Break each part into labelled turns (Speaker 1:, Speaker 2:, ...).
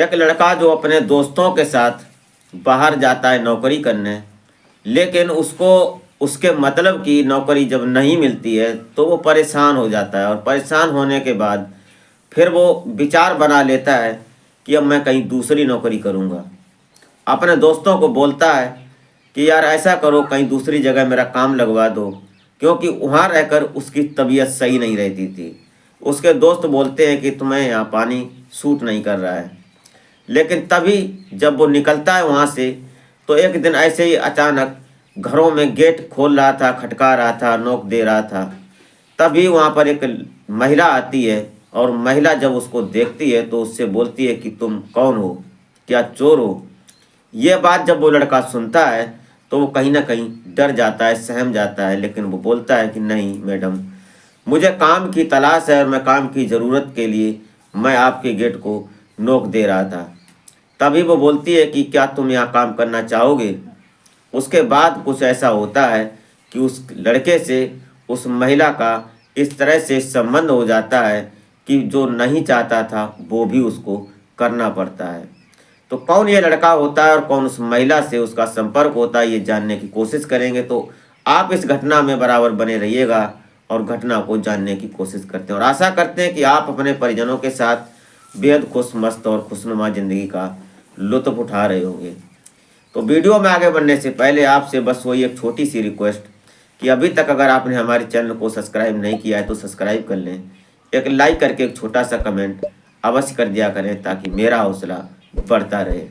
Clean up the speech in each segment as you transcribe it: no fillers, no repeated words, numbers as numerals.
Speaker 1: एक लड़का जो अपने दोस्तों के साथ बाहर जाता है नौकरी करने, लेकिन उसको उसके मतलब की नौकरी जब नहीं मिलती है तो वो परेशान हो जाता है और परेशान होने के बाद फिर वो विचार बना लेता है कि अब मैं कहीं दूसरी नौकरी करूँगा। अपने दोस्तों को बोलता है कि यार ऐसा करो, कहीं दूसरी जगह मेरा काम लगवा दो, क्योंकि वहाँ रहकर उसकी तबीयत सही नहीं रहती थी। उसके दोस्त बोलते हैं कि तुम्हें यहाँ पानी सूट नहीं कर रहा है। लेकिन तभी जब वो निकलता है वहाँ से, तो एक दिन ऐसे ही अचानक घरों में गेट खोल रहा था, खटका रहा था, नोक दे रहा था। तभी वहाँ पर एक महिला आती है और महिला जब उसको देखती है तो उससे बोलती है कि तुम कौन हो, क्या चोर हो। ये बात जब वो लड़का सुनता है तो वो कहीं ना कहीं डर जाता है, सहम जाता है, लेकिन वो बोलता है कि नहीं मैडम, मुझे काम की तलाश है और मैं काम की ज़रूरत के लिए मैं आपके गेट को नोक दे रहा था। तभी वो बोलती है कि क्या तुम यहाँ काम करना चाहोगे। उसके बाद कुछ ऐसा होता है कि उस लड़के से उस महिला का इस तरह से संबंध हो जाता है कि जो नहीं चाहता था वो भी उसको करना पड़ता है। तो कौन ये लड़का होता है और कौन उस महिला से उसका संपर्क होता है, ये जानने की कोशिश करेंगे। तो आप इस घटना में बराबर बने रहिएगा और घटना को जानने की कोशिश करते हैं और आशा करते हैं कि आप अपने परिजनों के साथ बेहद खुश मस्त और खुशनुमा ज़िंदगी का लुत्फ़ उठा रहे होंगे। तो वीडियो में आगे बढ़ने से पहले आपसे बस वही एक छोटी सी रिक्वेस्ट कि अभी तक अगर आपने हमारे चैनल को सब्सक्राइब नहीं किया है तो सब्सक्राइब कर लें, एक लाइक करके एक छोटा सा कमेंट अवश्य कर दिया करें ताकि मेरा हौसला बढ़ता रहे।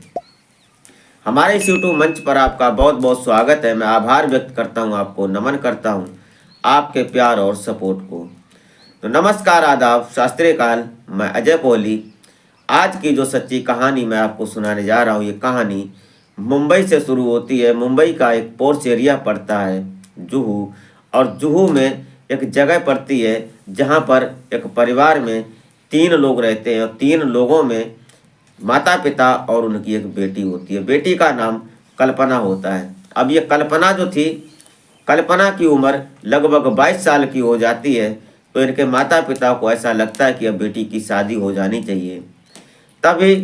Speaker 1: हमारे इस यूट्यूब मंच पर आपका बहुत बहुत स्वागत है। मैं आभार व्यक्त करता हूं, आपको नमन करता हूं आपके प्यार और सपोर्ट को। तो नमस्कार, आदाब, शास्त्रीय काल। मैं अजय कोहली। आज की जो सच्ची कहानी मैं आपको सुनाने जा रहा हूं, ये कहानी मुंबई से शुरू होती है। मुंबई का एक पोर्च एरिया पड़ता है जुहू, और जुहू में एक जगह पड़ती है जहां पर एक परिवार में 3 लोग रहते हैं और 3 लोगों में माता पिता और उनकी एक बेटी होती है। बेटी का नाम कल्पना होता है। अब ये कल्पना जो थी, कल्पना की उम्र लगभग 22 साल की हो जाती है। तो इनके माता पिता को ऐसा लगता है कि अब बेटी की शादी हो जानी चाहिए। तभी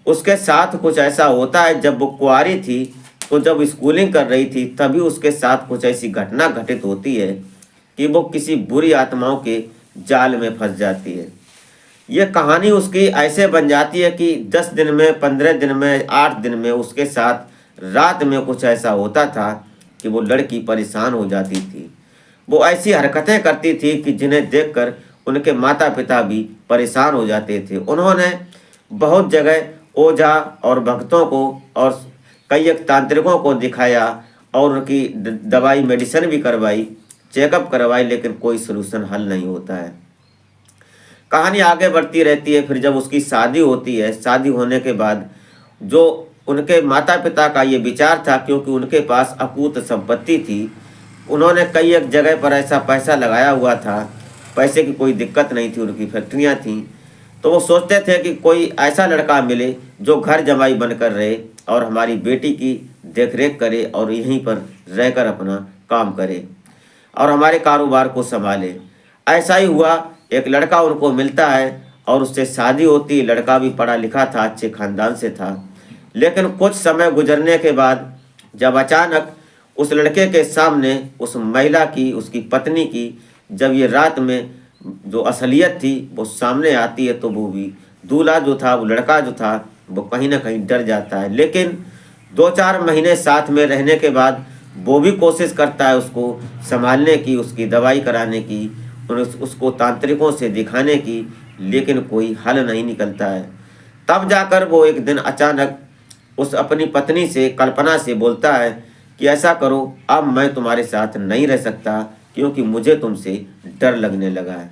Speaker 1: उसके साथ कुछ ऐसा होता है, जब वो कुंवारी थी तो जब स्कूलिंग कर रही थी तभी उसके साथ कुछ ऐसी घटना घटित होती है कि वो किसी बुरी आत्माओं के जाल में फंस जाती है। ये कहानी उसकी ऐसे बन जाती है कि 10 दिन में, 15 दिन में, 8 दिन में उसके साथ रात में कुछ ऐसा होता था कि वो लड़की परेशान हो जाती थी। वो ऐसी हरकतें करती थी कि जिन्हें देखकर उनके माता पिता भी परेशान हो जाते थे। उन्होंने बहुत जगह ओझा और भक्तों को और कई एक तांत्रिकों को दिखाया और उनकी दवाई मेडिसिन भी करवाई, चेकअप करवाई, लेकिन कोई सलूशन हल नहीं होता है। कहानी आगे बढ़ती रहती है। फिर जब उसकी शादी होती है, शादी होने के बाद जो उनके माता पिता का ये विचार था, क्योंकि उनके पास अकूत संपत्ति थी, उन्होंने कई एक जगह पर ऐसा पैसा लगाया हुआ था, पैसे की कोई दिक्कत नहीं थी, उनकी फैक्ट्रियाँ थीं। तो वो सोचते थे कि कोई ऐसा लड़का मिले जो घर जमाई बनकर रहे और हमारी बेटी की देखरेख करे और यहीं पर रहकर अपना काम करे और हमारे कारोबार को संभाले। ऐसा ही हुआ, एक लड़का उनको मिलता है और उससे शादी होती है। लड़का भी पढ़ा लिखा था, अच्छे खानदान से था। लेकिन कुछ समय गुजरने के बाद जब अचानक उस लड़के के सामने उस महिला की, उसकी पत्नी की, जब ये रात में जो असलियत थी वो सामने आती है, तो वो भी दूल्हा जो था, वो लड़का जो था, वो कहीं ना कहीं डर जाता है। लेकिन 2-4 महीने साथ में रहने के बाद वो भी कोशिश करता है उसको संभालने की, उसकी दवाई कराने की, उसको तांत्रिकों से दिखाने की, लेकिन कोई हल नहीं निकलता है। तब जाकर वो एक दिन अचानक उस अपनी पत्नी से, कल्पना से बोलता है कि ऐसा करो, अब मैं तुम्हारे साथ नहीं रह सकता क्योंकि मुझे तुमसे डर लगने लगा है।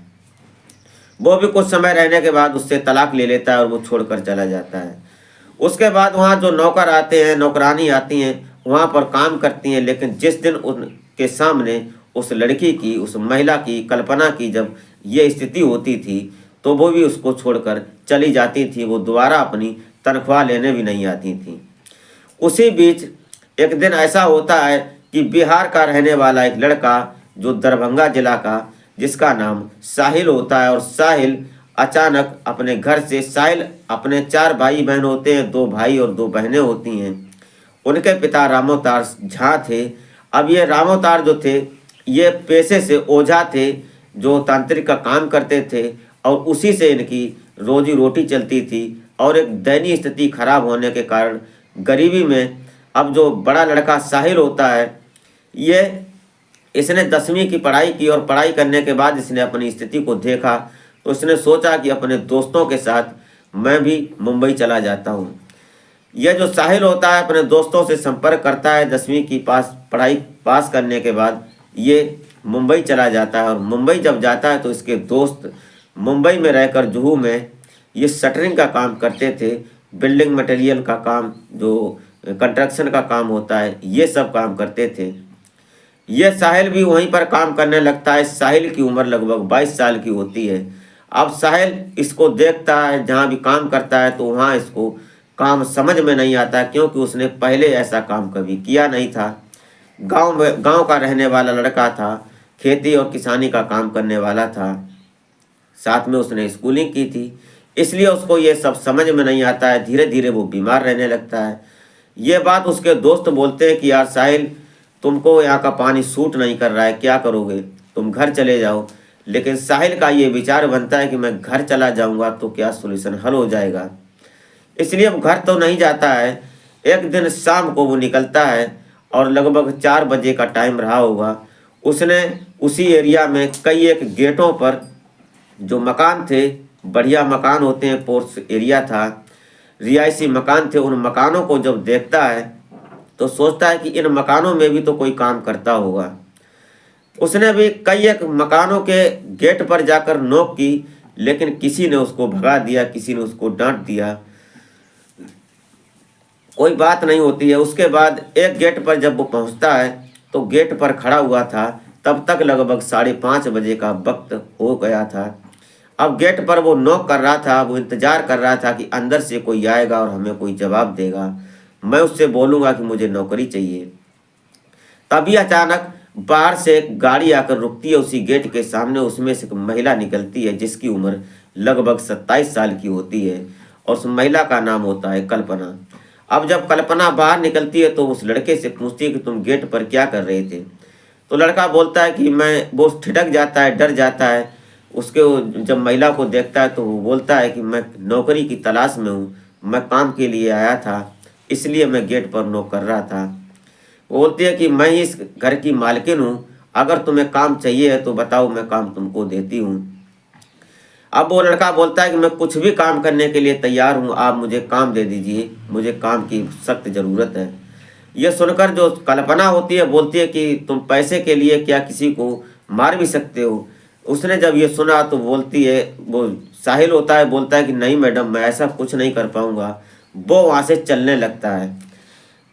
Speaker 1: वो भी कुछ समय रहने के बाद उससे तलाक ले लेता है और वो छोड़कर चला जाता है। उसके बाद वहाँ जो नौकर आते हैं, नौकरानी आती हैं, वहाँ पर काम करती हैं। लेकिन जिस दिन उनके सामने उस लड़की की, उस महिला की, कल्पना की जब ये स्थिति होती थी, तो वो भी उसको छोड़कर चली जाती थी। वो दोबारा अपनी तनख्वाह लेने भी नहीं आती थी। उसी बीच एक दिन ऐसा होता है कि बिहार का रहने वाला एक लड़का, जो दरभंगा जिला का, जिसका नाम साहिल होता है, और साहिल अचानक अपने घर से साहिल, अपने 4 भाई बहन होते हैं, 2 भाई और 2 बहनें होती हैं। उनके पिता रामोतार झा थे। अब ये रामोतार जो थे, ये पेशे से ओझा थे, जो तांत्रिक का काम करते थे और उसी से इनकी रोजी रोटी चलती थी। और एक दयनीय स्थिति खराब होने के कारण गरीबी में अब जो बड़ा लड़का साहिल होता है, ये इसने 10वीं की पढ़ाई की और पढ़ाई करने के बाद इसने अपनी स्थिति को देखा तो इसने सोचा कि अपने दोस्तों के साथ मैं भी मुंबई चला जाता हूँ। यह जो साहिल होता है अपने दोस्तों से संपर्क करता है। 10वीं की पढ़ाई पास करने के बाद ये मुंबई चला जाता है और मुंबई जब जाता है तो इसके दोस्त मुंबई में रहकर जुहू में ये शटरिंग का काम करते थे, बिल्डिंग मटेरियल का काम, जो कंस्ट्रक्शन का काम होता है, ये सब काम करते थे। ये साहिल भी वहीं पर काम करने लगता है। साहिल की उम्र लगभग 22 साल की होती है। अब साहिल इसको देखता है, जहाँ भी काम करता है तो वहाँ इसको काम समझ में नहीं आता, क्योंकि उसने पहले ऐसा काम कभी किया नहीं था। गांव का रहने वाला लड़का था, खेती और किसानी का काम करने वाला था, साथ में उसने स्कूलिंग की थी, इसलिए उसको ये सब समझ में नहीं आता है। धीरे धीरे वो बीमार रहने लगता है। ये बात उसके दोस्त बोलते हैं कि यार साहिल, तुमको यहाँ का पानी सूट नहीं कर रहा है, क्या करोगे, तुम घर चले जाओ। लेकिन साहिल का ये विचार बनता है कि मैं घर चला जाऊँगा तो क्या सोल्यूशन हल हो जाएगा, इसलिए वो घर तो नहीं जाता है। एक दिन शाम को वो निकलता है और लगभग 4 बजे का टाइम रहा होगा। उसने उसी एरिया में कई एक गेटों पर जो मकान थे, बढ़िया मकान होते हैं, पोर्स एरिया था, रिहायशी मकान थे, उन मकानों को जब देखता है तो सोचता है कि इन मकानों में भी तो कोई काम करता होगा। उसने भी कई एक मकानों के गेट पर जाकर नॉक की, लेकिन किसी ने उसको भगा दिया, किसी ने उसको डांट दिया, कोई बात नहीं होती है। उसके बाद एक गेट पर जब वो पहुंचता है तो गेट पर खड़ा हुआ था, तब तक लगभग 5:30 बजे का वक्त हो गया था। अब गेट पर वो नॉक कर रहा था, वो इंतज़ार कर रहा था कि अंदर से कोई आएगा और हमें कोई जवाब देगा, मैं उससे बोलूँगा कि मुझे नौकरी चाहिए। तभी अचानक बाहर से एक गाड़ी आकर रुकती है उसी गेट के सामने। उसमें से एक महिला निकलती है जिसकी उम्र लगभग 27 साल की होती है और उस महिला का नाम होता है कल्पना। अब जब कल्पना बाहर निकलती है तो उस लड़के से पूछती है कि तुम गेट पर क्या कर रहे थे। तो लड़का बोलता है कि वो ठिठक जाता है, डर जाता है। जब महिला को देखता है तो वो बोलता है कि मैं नौकरी की तलाश में हूँ, मैं काम के लिए आया था, इसलिए मैं गेट पर नॉक कर रहा था। वो बोलती है कि मैं इस घर की मालकिन हूँ, अगर तुम्हें काम चाहिए है तो बताओ, मैं काम तुमको देती हूँ। अब वो लड़का बोलता है कि मैं कुछ भी काम करने के लिए तैयार हूँ, आप मुझे काम दे दीजिए, मुझे काम की सख्त ज़रूरत है। ये सुनकर जो कल्पना होती है बोलती है कि तुम पैसे के लिए क्या किसी को मार भी सकते हो। उसने जब ये सुना तो बोलती है, वो साहिल होता है, बोलता है कि नहीं मैडम, मैं ऐसा कुछ नहीं कर पाऊँगा। वो वहाँ से चलने लगता है।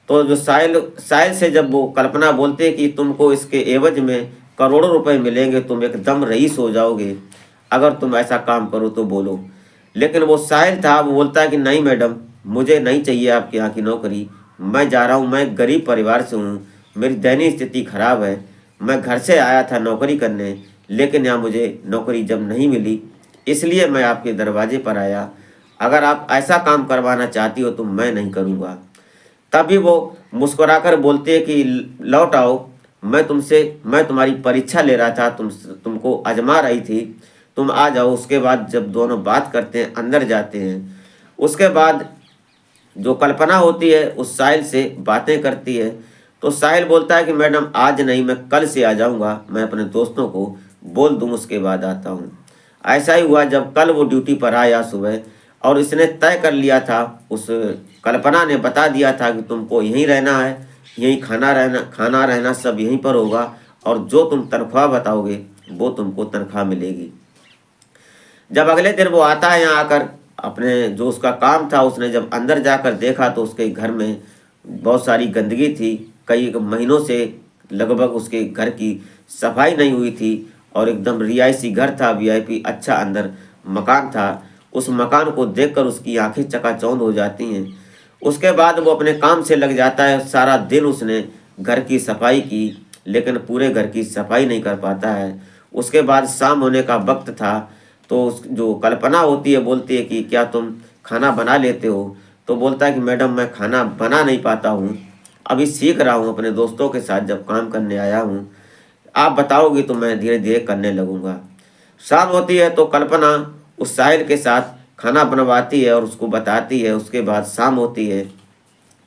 Speaker 1: तो जो साहिल से जब वो कल्पना बोलती है कि तुमको इसके एवज में करोड़ों रुपए मिलेंगे, तुम एकदम रईस हो जाओगे अगर तुम ऐसा काम करो तो बोलो। लेकिन वो साहिल था, वो बोलता है कि नहीं मैडम, मुझे नहीं चाहिए आपके यहाँ की नौकरी, मैं जा रहा हूँ, मैं गरीब परिवार से हूँ, मेरी दयनीय स्थिति खराब है, मैं घर से आया था नौकरी करने, लेकिन यहाँ मुझे नौकरी जब नहीं मिली इसलिए मैं आपके दरवाजे पर आया, अगर आप ऐसा काम करवाना चाहती हो तो मैं नहीं करूँगा। तभी वो मुस्कुराकर बोलते हैं कि लौट आओ, मैं तुम्हारी परीक्षा ले रहा था, तुमको आजमा रही थी, तुम आ जाओ। उसके बाद जब दोनों बात करते हैं, अंदर जाते हैं। उसके बाद जो कल्पना होती है उस साहिल से बातें करती है। तो साहिल बोलता है कि मैडम आज नहीं, मैं कल से आ जाऊंगा, मैं अपने दोस्तों को बोल दूं, उसके बाद आता हूं। ऐसा ही हुआ, जब कल वो ड्यूटी पर आया सुबह और इसने तय कर लिया था, उस कल्पना ने बता दिया था कि तुमको यहीं रहना है, यहीं खाना रहना सब यहीं पर होगा, और जो तुम तनख्वाह बताओगे वो तुमको तनख्वाह मिलेगी। जब अगले दिन वो आता है यहाँ आकर, अपने जो उसका काम था, उसने जब अंदर जाकर देखा तो उसके घर में बहुत सारी गंदगी थी। कई महीनों से लगभग उसके घर की सफाई नहीं हुई थी और एकदम रिहायशी घर था, वीआईपी अच्छा अंदर मकान था। उस मकान को देखकर उसकी आंखें चकाचौंध हो जाती हैं। उसके बाद वो अपने काम से लग जाता है। सारा दिन उसने घर की सफाई की, लेकिन पूरे घर की सफाई नहीं कर पाता है। उसके बाद शाम होने का वक्त था, तो उस जो कल्पना होती है बोलती है कि क्या तुम खाना बना लेते हो? तो बोलता है कि मैडम मैं खाना बना नहीं पाता हूँ, अभी सीख रहा हूँ अपने दोस्तों के साथ जब काम करने आया हूँ, आप बताओगी तो मैं धीरे धीरे करने लगूंगा। शाम होती है तो कल्पना उस साहिल के साथ खाना बनवाती है और उसको बताती है। उसके बाद शाम होती है,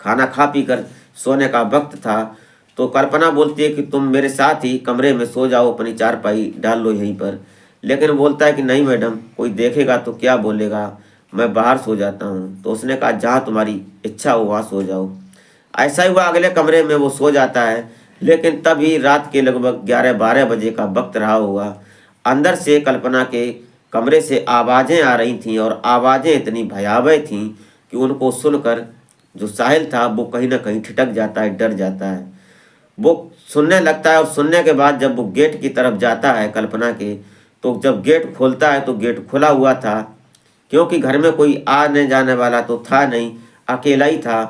Speaker 1: खाना खा पी कर सोने का वक्त था, तो कल्पना बोलती है कि तुम मेरे साथ ही कमरे में सो जाओ, अपनी चारपाई डाल लो यहीं पर। लेकिन वो बोलता है कि नहीं मैडम, कोई देखेगा तो क्या बोलेगा, मैं बाहर सो जाता हूँ। तो उसने कहा जहाँ तुम्हारी इच्छा हो वहाँ सो जाओ। ऐसा ही हुआ, अगले कमरे में वो सो जाता है। लेकिन तभी रात के लगभग 11-12 बजे का वक्त रहा होगा, अंदर से कल्पना के कमरे से आवाज़ें आ रही थीं और आवाज़ें इतनी भयावह थीं कि उनको सुनकर जो साहिल था वो कहीं ना कहीं ठिठक जाता है, डर जाता है। वो सुनने लगता है और सुनने के बाद जब वो गेट की तरफ जाता है कल्पना के, तो जब गेट खोलता है तो गेट खुला हुआ था, क्योंकि घर में कोई आने जाने वाला तो था नहीं, अकेला ही था।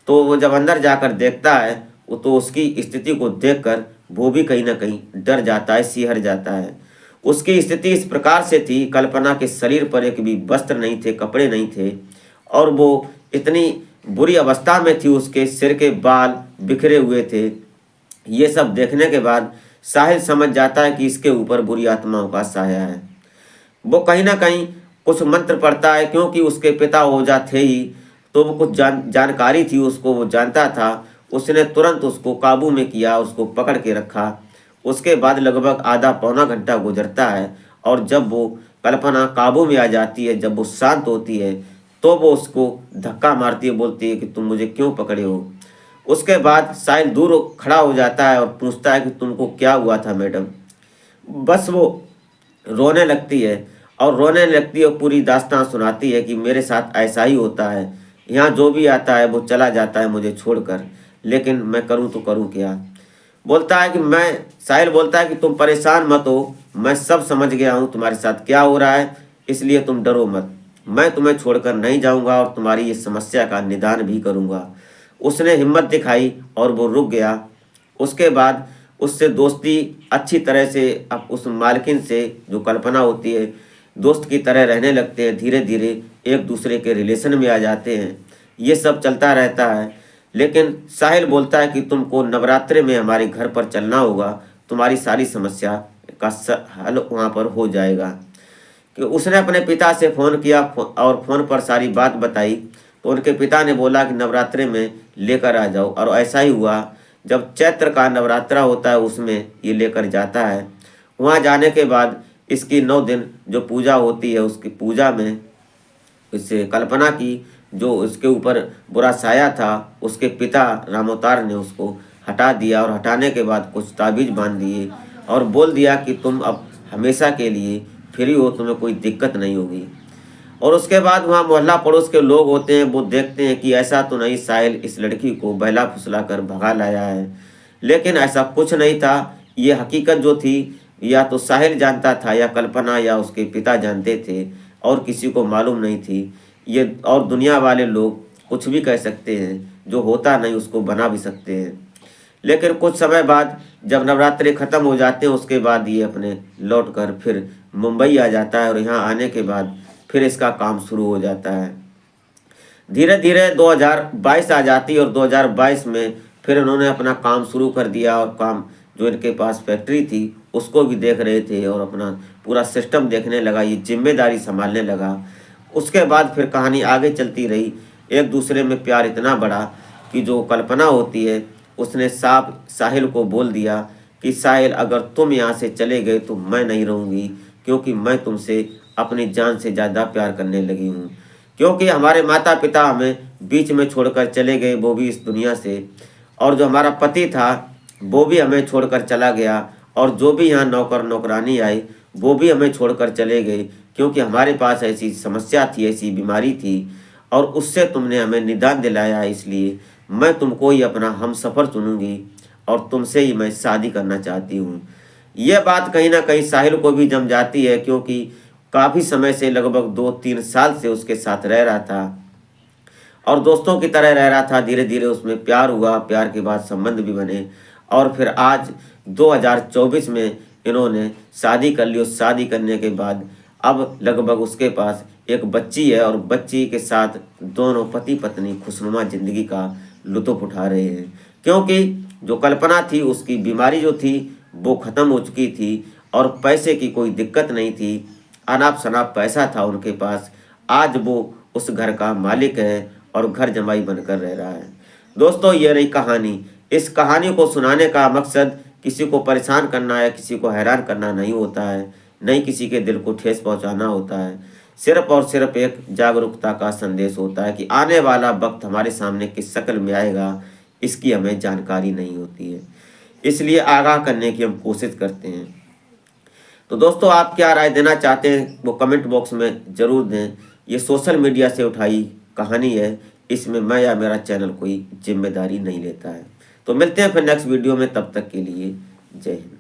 Speaker 1: तो वो जब अंदर जाकर देखता है वो तो उसकी स्थिति को देखकर वो भी कहीं ना कहीं डर जाता है, सिहर जाता है। उसकी स्थिति इस प्रकार से थी, कल्पना के शरीर पर एक भी वस्त्र नहीं थे, कपड़े नहीं थे, और वो इतनी बुरी अवस्था में थी, उसके सिर के बाल बिखरे हुए थे। ये सब देखने के बाद साहिल समझ जाता है कि इसके ऊपर बुरी आत्माओं का साया है। वो कहीं ना कहीं कुछ मंत्र पढ़ता है, क्योंकि उसके पिता ओझा थे ही, तो वो कुछ जानकारी थी उसको, वो जानता था। उसने तुरंत उसको काबू में किया, उसको पकड़ के रखा। उसके बाद लगभग आधा पौना घंटा गुजरता है और जब वो कल्पना काबू में आ जाती है, जब वो शांत होती है, तो वो उसको धक्का मारती है, बोलती है कि तुम मुझे क्यों पकड़े हो। उसके बाद साहिल दूर खड़ा हो जाता है और पूछता है कि तुमको क्या हुआ था मैडम। बस वो रोने लगती है और रोने लगती है और पूरी दास्तान सुनाती है कि मेरे साथ ऐसा ही होता है, यहाँ जो भी आता है वो चला जाता है मुझे छोड़कर, लेकिन मैं करूँ तो करूँ क्या। बोलता है कि मैं साहिल बोलता है कि तुम परेशान मत हो, मैं सब समझ गया हूँ तुम्हारे साथ क्या हो रहा है, इसलिए तुम डरो मत, मैं तुम्हें छोड़कर नहीं जाऊँगा और तुम्हारी इस समस्या का निदान भी करूँगा। उसने हिम्मत दिखाई और वो रुक गया। उसके बाद उससे दोस्ती अच्छी तरह से, अब उस मालकिन से जो कल्पना होती है, दोस्त की तरह रहने लगते हैं। धीरे धीरे एक दूसरे के रिलेशन में आ जाते हैं। ये सब चलता रहता है। लेकिन साहिल बोलता है कि तुमको नवरात्रि में हमारे घर पर चलना होगा, तुम्हारी सारी समस्या का हल वहाँ पर हो जाएगा। कि उसने अपने पिता से फ़ोन किया और फ़ोन पर सारी बात बताई, तो उनके पिता ने बोला कि नवरात्रि में लेकर आ जाओ। और ऐसा ही हुआ, जब चैत्र का नवरात्रा होता है उसमें ये लेकर जाता है। वहाँ जाने के बाद इसकी 9 दिन जो पूजा होती है, उसकी पूजा में इससे कल्पना की जो उसके ऊपर बुरा साया था, उसके पिता रामोतार ने उसको हटा दिया और हटाने के बाद कुछ ताबीज़ बांध दिए और बोल दिया कि तुम अब हमेशा के लिए फ्री हो, तुम्हें कोई दिक्कत नहीं होगी। और उसके बाद वहाँ मोहल्ला पड़ोस के लोग होते हैं, वो देखते हैं कि ऐसा तो नहीं साहिल इस लड़की को बहला फुसला कर भगा लाया है। लेकिन ऐसा कुछ नहीं था। ये हकीकत जो थी या तो साहिल जानता था या कल्पना या उसके पिता जानते थे, और किसी को मालूम नहीं थी ये। और दुनिया वाले लोग कुछ भी कह सकते हैं, जो होता नहीं उसको बना भी सकते हैं। लेकिन कुछ समय बाद जब नवरात्रि ख़त्म हो जाते हैं, उसके बाद ये अपने लौट कर फिर मुंबई आ जाता है और यहाँ आने के बाद फिर इसका काम शुरू हो जाता है। धीरे धीरे 2022 आ जाती है और 2022 में फिर उन्होंने अपना काम शुरू कर दिया और काम जो इनके पास फैक्ट्री थी उसको भी देख रहे थे और अपना पूरा सिस्टम देखने लगा, ये जिम्मेदारी संभालने लगा। उसके बाद फिर कहानी आगे चलती रही। एक दूसरे में प्यार इतना बढ़ा कि जो कल्पना होती है उसने साफ साहिल को बोल दिया कि साहिल अगर तुम यहाँ से चले गए तो मैं नहीं रहूँगी, क्योंकि मैं तुमसे अपनी जान से ज़्यादा प्यार करने लगी हूँ। क्योंकि हमारे माता पिता हमें बीच में छोड़कर चले गए, वो भी इस दुनिया से, और जो हमारा पति था वो भी हमें छोड़कर चला गया, और जो भी यहाँ नौकर नौकरानी आई वो भी हमें छोड़कर चले गए, क्योंकि हमारे पास ऐसी समस्या थी, ऐसी बीमारी थी, और उससे तुमने हमें निदान दिलाया। इसलिए मैं तुमको ही अपना हम सफ़र चुनूंगी और तुमसे ही मैं शादी करना चाहती हूँ। यह बात कहीं ना कहीं साहिल को भी जम जाती है, क्योंकि काफ़ी समय से लगभग 2-3 साल से उसके साथ रह रहा था और दोस्तों की तरह रह रहा था। धीरे धीरे उसमें प्यार हुआ, प्यार के बाद संबंध भी बने, और फिर आज 2024 में इन्होंने शादी कर ली। उस शादी करने के बाद अब लगभग उसके पास एक बच्ची है और बच्ची के साथ दोनों पति पत्नी खुशनुमा ज़िंदगी का लुत्फ़ उठा रहे हैं, क्योंकि जो कल्पना थी उसकी बीमारी जो थी वो ख़त्म हो चुकी थी और पैसे की कोई दिक्कत नहीं थी। अनाप शनाप पैसा था उनके पास। आज वो उस घर का मालिक है और घर जमाई बनकर रह रहा है। दोस्तों, ये रही कहानी। इस कहानी को सुनाने का मकसद किसी को परेशान करना या किसी को हैरान करना नहीं होता है, नहीं किसी के दिल को ठेस पहुंचाना होता है। सिर्फ और सिर्फ एक जागरूकता का संदेश होता है कि आने वाला वक्त हमारे सामने किस शक्ल में आएगा, इसकी हमें जानकारी नहीं होती है, इसलिए आगाह करने की हम कोशिश करते हैं। तो दोस्तों, आप क्या राय देना चाहते हैं वो कमेंट बॉक्स में ज़रूर दें। ये सोशल मीडिया से उठाई कहानी है, इसमें मैं या मेरा चैनल कोई जिम्मेदारी नहीं लेता है। तो मिलते हैं फिर नेक्स्ट वीडियो में, तब तक के लिए जय हिंद।